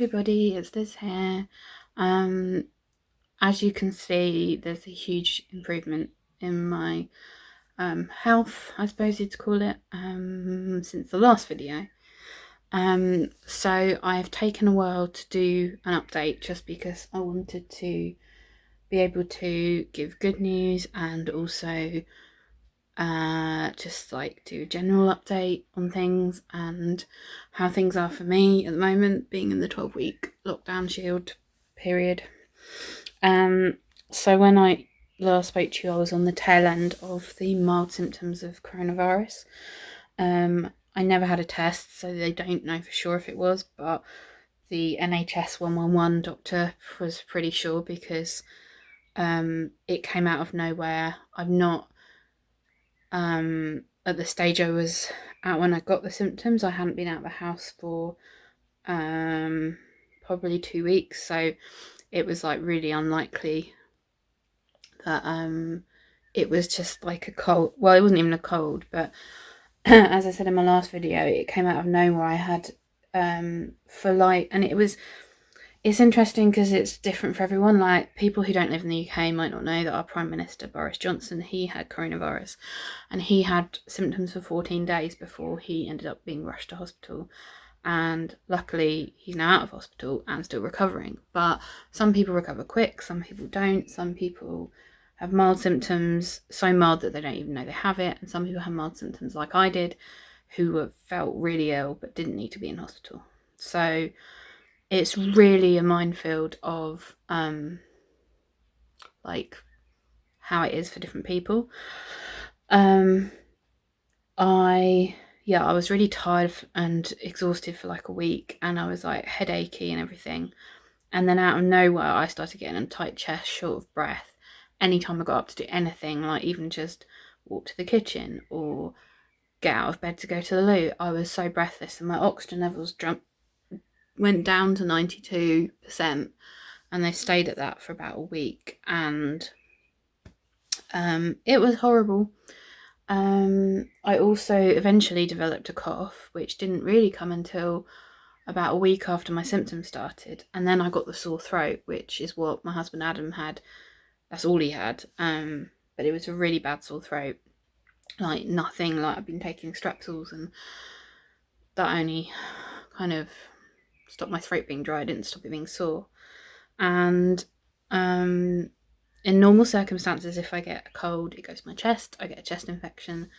everybody, it's Liz here. As you can see, there's a huge improvement in my health, I suppose you'd call it, since the last video. So I've taken a while to do an update just because I wanted to be able to give good news and also just like do a general update on things and how things are for me at the moment, being in the 12-week lockdown shield period. So when I last spoke to you, I was on the tail end of the mild symptoms of coronavirus. I never had a test, so they don't know for sure if it was, but the NHS 111 doctor was pretty sure because it came out of nowhere. I'm not at the stage I was at when I got the symptoms. I hadn't been out of the house for probably 2 weeks, so it was like really unlikely that it was just like a cold. Well, it wasn't even a cold, but as I said in my last video, it came out of nowhere. I had and it's interesting because it's different for everyone. Like, people who don't live in the UK might not know that our Prime Minister, Boris Johnson, he had coronavirus and he had symptoms for 14 days before he ended up being rushed to hospital. And luckily he's now out of hospital and still recovering. But some people recover quick, some people don't. Some people have mild symptoms, so mild that they don't even know they have it. And some people have mild symptoms like I did, who felt really ill but didn't need to be in hospital. So it's really a minefield of like how it is for different people. I was really tired and exhausted for like a week, and I was like headachy and everything. And then out of nowhere, I started getting a tight chest, short of breath. Anytime I got up to do anything, like even just walk to the kitchen or get out of bed to go to the loo, I was so breathless, and my oxygen levels went down to 92%, and they stayed at that for about a week, and it was horrible. I also eventually developed a cough, which didn't really come until about a week after my symptoms started, and then I got the sore throat, which is what my husband Adam had. That's all he had, but it was a really bad sore throat, like nothing, like I've been taking Strepsils and that only kind of stopped my throat being dry, didn't stop it being sore. And in normal circumstances, if I get a cold, it goes to my chest. I get a chest infection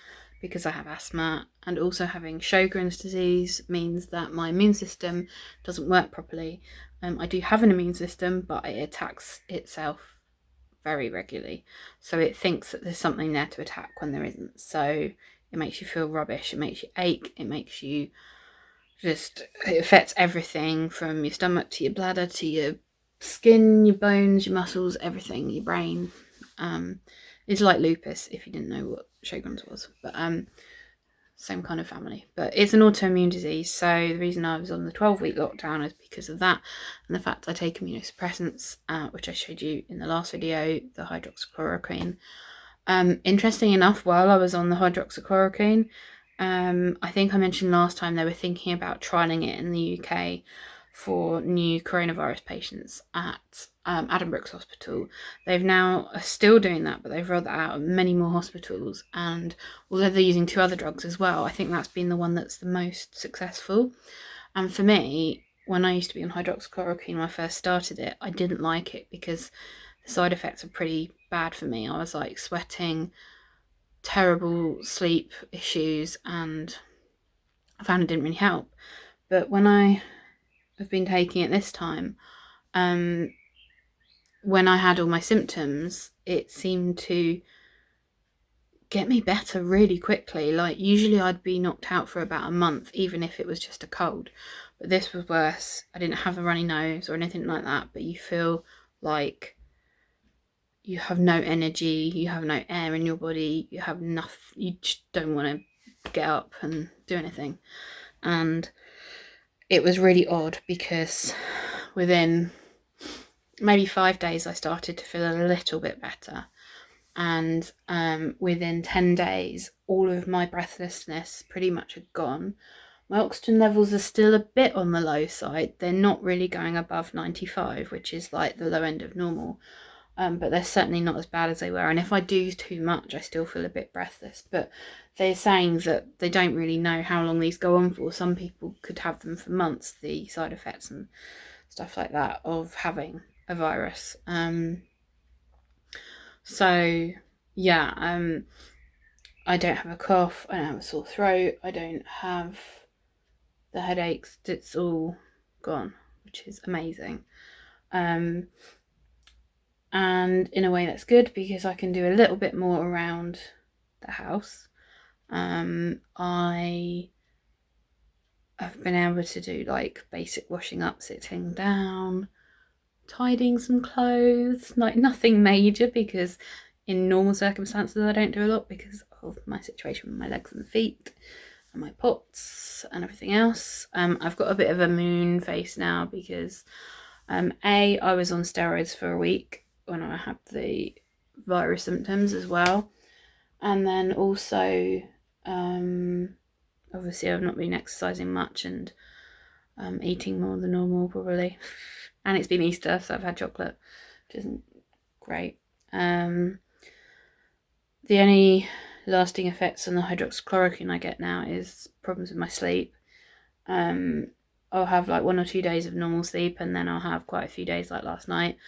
because I have asthma, and also having Sjogren's disease means that my immune system doesn't work properly. I do have an immune system, but it attacks itself very regularly, so it thinks that there's something there to attack when there isn't. So it makes you feel rubbish, it makes you ache, it makes you it affects everything from your stomach to your bladder to your skin, your bones, your muscles, everything, your brain. It's like lupus, if you didn't know what Sjogren's was, but same kind of family. But it's an autoimmune disease, so the reason I was on the 12-week lockdown is because of that, and the fact I take immunosuppressants, which I showed you in the last video, the hydroxychloroquine. Interesting enough, while I was on the hydroxychloroquine, I think I mentioned last time they were thinking about trialling it in the UK for new coronavirus patients at Adam Brooks Hospital. They've now are still doing that, but they've rolled that out at many more hospitals. And although they're using 2 other drugs as well, I think that's been the one that's the most successful. And for me, when I used to be on hydroxychloroquine when I first started it, I didn't like it because the side effects are pretty bad for me. I was like sweating, terrible sleep issues, and I found it didn't really help. But when I have been taking it this time, when I had all my symptoms, it seemed to get me better really quickly. Like, usually I'd be knocked out for about a month, even if it was just a cold, but this was worse. I didn't have a runny nose or anything like that, but you feel like you have no energy, you have no air in your body, you have nothing, you just don't want to get up and do anything. And it was really odd because within maybe 5 days I started to feel a little bit better, and within 10 days all of my breathlessness pretty much had gone. My oxygen levels are still a bit on the low side. They're not really going above 95, which is like the low end of normal. But they're certainly not as bad as they were. And if I do too much, I still feel a bit breathless. But they're saying that they don't really know how long these go on for. Some people could have them for months, the side effects and stuff like that of having a virus. So yeah, I don't have a cough, I don't have a sore throat, I don't have the headaches. It's all gone, which is amazing. And in a way that's good because I can do a little bit more around the house. I have been able to do like basic washing up, sitting down, tidying some clothes, like nothing major, because in normal circumstances I don't do a lot because of my situation with my legs and feet and my pots and everything else. I've got a bit of a moon face now because I was on steroids for a week when I had the virus symptoms as well, and then also obviously I've not been exercising much and eating more than normal probably. And it's been Easter, so I've had chocolate, which isn't great. The only lasting effects on the hydroxychloroquine I get now is problems with my sleep. I'll have like 1 or 2 days of normal sleep, and then I'll have quite a few days like last night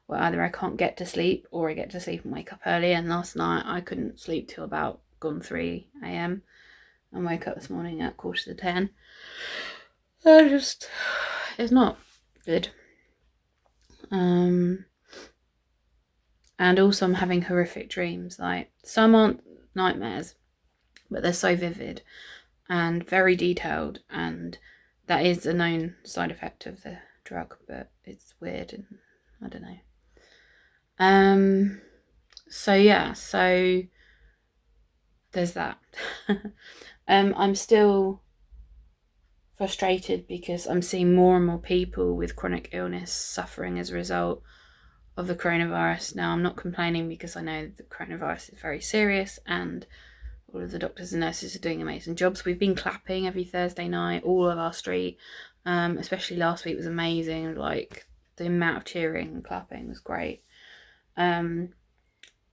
where either I can't get to sleep or I get to sleep and wake up early. And last night I couldn't sleep till about gone 3 a.m. and woke up this morning at 9:45. It's not good. And also I'm having horrific dreams. Like, some aren't nightmares, but they're so vivid and very detailed, and that is a known side effect of the drug, but it's weird and I don't know. So yeah, so there's that. I'm still frustrated because I'm seeing more and more people with chronic illness suffering as a result of the coronavirus. Now, I'm not complaining because I know the coronavirus is very serious and all of the doctors and nurses are doing amazing jobs. We've been clapping every Thursday night, all of our street, especially last week was amazing. Like, the amount of cheering and clapping was great.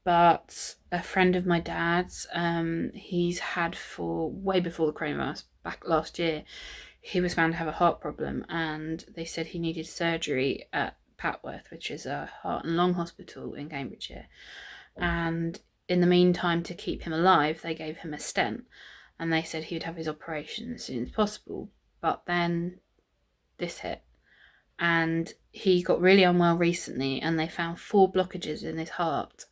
But a friend of my dad's, he's had for way before the coronavirus, back last year, he was found to have a heart problem, and they said he needed surgery at Patworth, which is a heart and lung hospital in Cambridgeshire. And in the meantime, to keep him alive, they gave him a stent, and they said he would have his operation as soon as possible. But then this hit, and he got really unwell recently, and they found 4 blockages in his heart.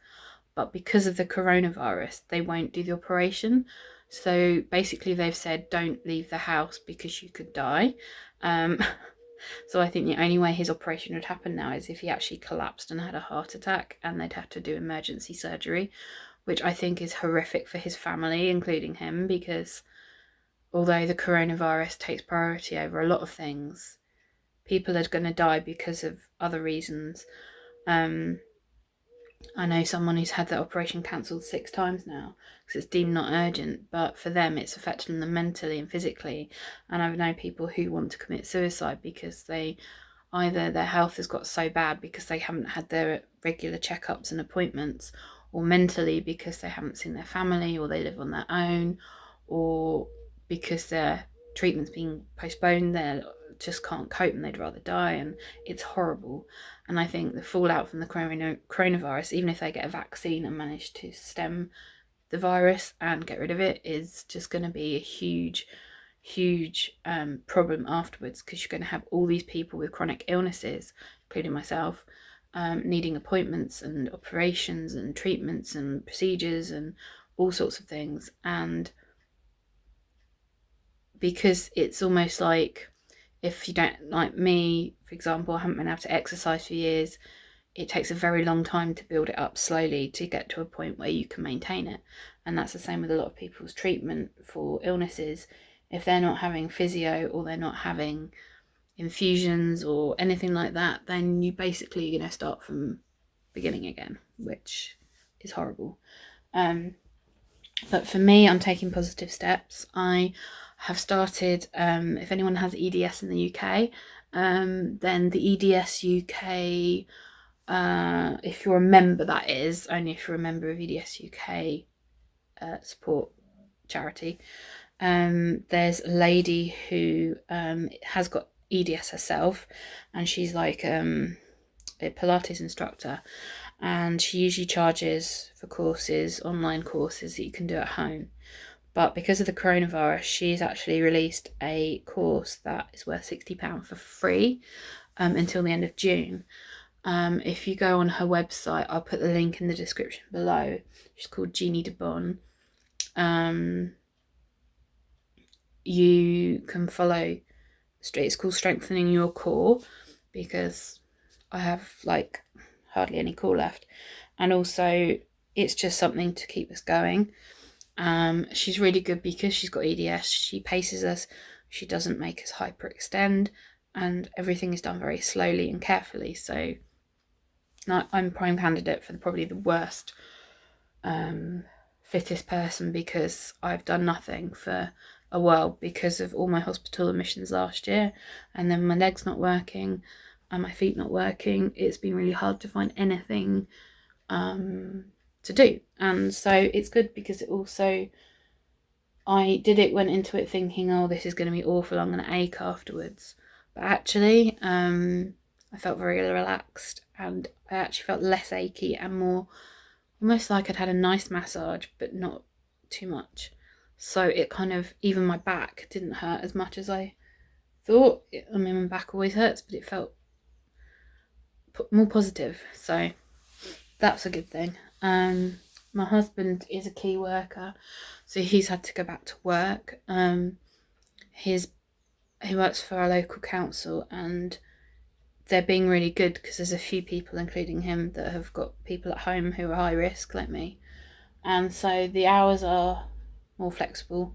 But because of the coronavirus, they won't do the operation. So basically they've said, don't leave the house because you could die. So I think the only way his operation would happen now is if he actually collapsed and had a heart attack, and they'd have to do emergency surgery, which I think is horrific for his family, including him, because although the coronavirus takes priority over a lot of things, people are going to die because of other reasons. I know someone who's had their operation cancelled 6 times now because it's deemed not urgent, but for them it's affecting them mentally and physically. And I know people who want to commit suicide because they either their health has got so bad because they haven't had their regular checkups and appointments, or mentally because they haven't seen their family, or they live on their own, or because their treatment's being postponed, they just can't cope and they'd rather die. And it's horrible. And I think the fallout from the coronavirus, even if they get a vaccine and manage to stem the virus and get rid of it, is just going to be a huge problem afterwards, because you're going to have all these people with chronic illnesses, including myself, needing appointments and operations and treatments and procedures and all sorts of things. And because it's almost like, if you don't, like me, for example, I haven't been able to exercise for years, it takes a very long time to build it up slowly to get to a point where you can maintain it. And that's the same with a lot of people's treatment for illnesses. If they're not having physio, or they're not having infusions or anything like that, then you basically going to start from beginning again, which is horrible. But for me, I'm taking positive steps. I have started, if anyone has EDS in the UK, then the EDS UK, if you're a member, that is, only if you're a member of EDS UK support charity, there's a lady who has got EDS herself, and she's like a Pilates instructor, and she usually charges for courses, online courses that you can do at home. But because of the coronavirus, she's actually released a course that is worth £60 for free until the end of June. If you go on her website, I'll put the link in the description below. She's called Jeannie de Bon. You can follow, it's called Strengthening Your Core, because I have like hardly any core left, and also it's just something to keep us going. She's really good because she's got EDS. She paces us, she doesn't make us hyperextend, and everything is done very slowly and carefully. So I'm prime candidate for probably the worst fittest person, because I've done nothing for a while because of all my hospital admissions last year, and then my legs not working and my feet not working. It's been really hard to find anything to do, and so it's good because it also, went into it thinking, oh, this is going to be awful, I'm going to ache afterwards, but actually I felt very relaxed, and I actually felt less achy and more almost like I'd had a nice massage, but not too much. So it kind of, even my back didn't hurt as much as I thought. I mean, my back always hurts, but it felt more positive. So that's a good thing. My husband is a key worker, so he's had to go back to work. He works for our local council, and they're being really good because there's a few people, including him, that have got people at home who are high risk, like me. And so the hours are more flexible.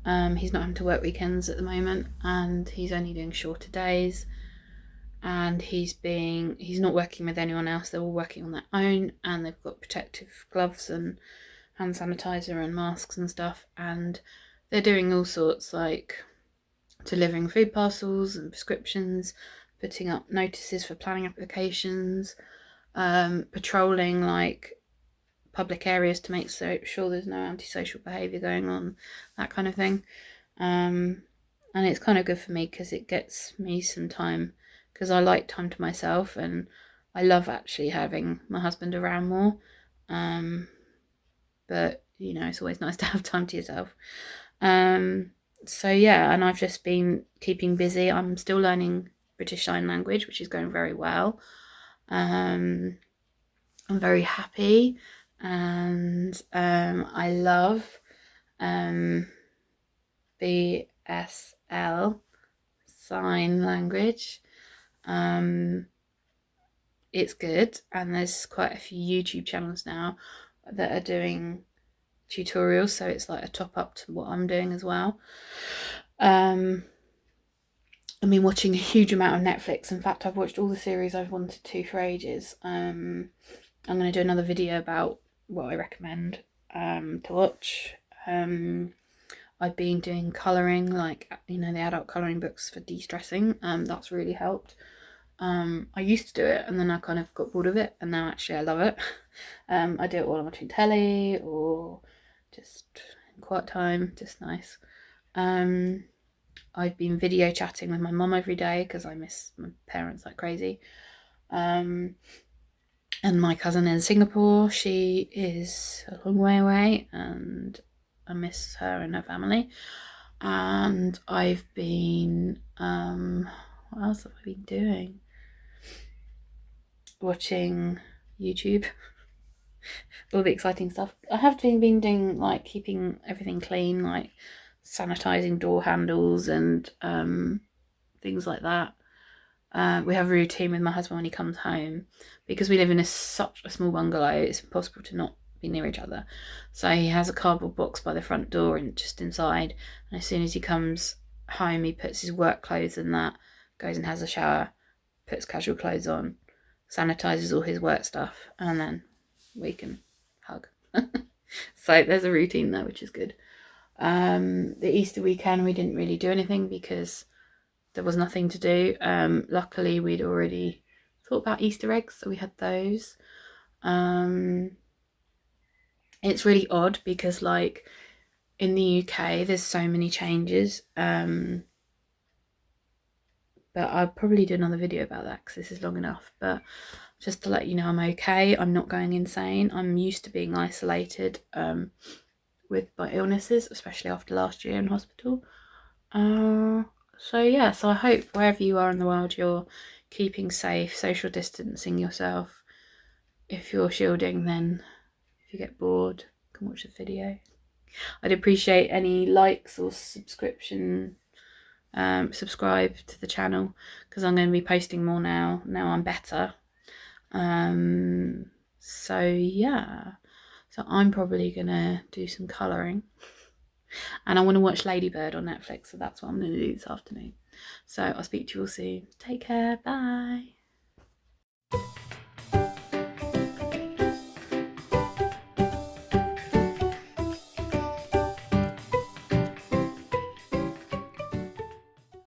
He's not having to work weekends at the moment, and he's only doing shorter days, and he's not working with anyone else. They're all working on their own, and they've got protective gloves and hand sanitizer and masks and stuff, and they're doing all sorts, like delivering food parcels and prescriptions, putting up notices for planning applications, patrolling like public areas to make sure there's no antisocial behaviour going on, that kind of thing. And it's kind of good for me because it gets me some time, because I like time to myself, and I love actually having my husband around more. But you know, it's always nice to have time to yourself. So yeah, and I've just been keeping busy. I'm still learning British Sign Language, which is going very well. I'm very happy, and I love BSL Sign Language. It's good, and there's quite a few YouTube channels now that are doing tutorials, so it's like a top up to what I'm doing as well. I've been watching a huge amount of Netflix. In fact, I've watched all the series I've wanted to for ages. I'm going to do another video about what I recommend to watch. I've been doing colouring, like, you know, the adult colouring books for de-stressing. That's really helped. I used to do it, and then I kind of got bored of it, and now actually I love it. I do it while I'm watching telly, or just in quiet time, just nice. I've been video chatting with my mum every day because I miss my parents like crazy. And my cousin in Singapore, she is a long way away, and I miss her and her family. And I've been, what else have I been doing? Watching YouTube, all the exciting stuff. I have been doing, like, keeping everything clean, like sanitizing door handles and things like that. We have a routine with my husband when he comes home, because we live in such a small bungalow, it's impossible to not be near each other. So he has a cardboard box by the front door and just inside, and as soon as he comes home, he puts his work clothes in that, goes and has a shower, puts casual clothes on, sanitizes all his work stuff, and then we can hug. So there's a routine there, which is good. The Easter weekend we didn't really do anything because there was nothing to do. Luckily we'd already thought about Easter eggs, so we had those. It's really odd because like in the UK there's so many changes, but I'll probably do another video about that because this is long enough. But just to let you know, I'm okay. I'm not going insane. I'm used to being isolated with my illnesses, especially after last year in hospital. So yeah, so I hope wherever you are in the world you're keeping safe, social distancing yourself. If you're shielding, then if you get bored, you can watch the video. I'd appreciate any likes or subscribe to the channel because I'm going to be posting more now I'm better. So yeah, so I'm probably gonna do some colouring, and I want to watch Ladybird on Netflix, so that's what I'm going to do this afternoon. So I'll speak to you all soon. Take care, bye.